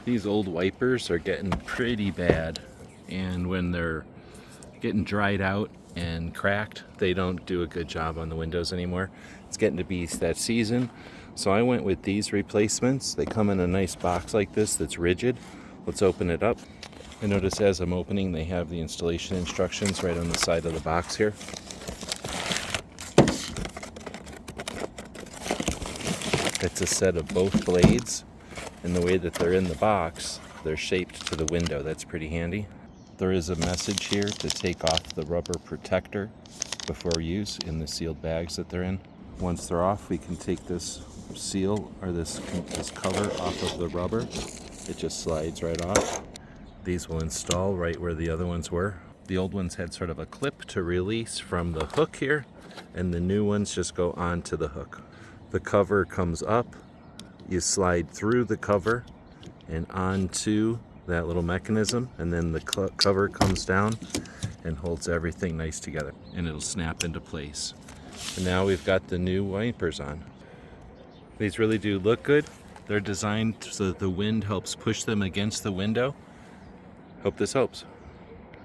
These old wipers are getting pretty bad, and when they're getting dried out and cracked, they don't do a good job on the windows anymore. It's getting to be that season, so I went with these replacements. They come in a nice box like this that's rigid. Let's open it up. I notice as I'm opening, they have the installation instructions right on the side of the box here. It's a set of both blades, and the way that they're in the box, they're shaped to the window. That's pretty handy. There is a message here to take off the rubber protector before use in the sealed bags that they're in. Once they're off, we can take this seal or this cover off of the rubber. It just slides right off. These will install right where the other ones were. The old ones had sort of a clip to release from the hook here, and the new ones just go onto the hook. The cover comes up, you slide through the cover and onto that little mechanism, and then the cover comes down and holds everything nice together, and it'll snap into place. And now we've got the new wipers on. These really do look good. They're designed so that the wind helps push them against the window. Hope this helps.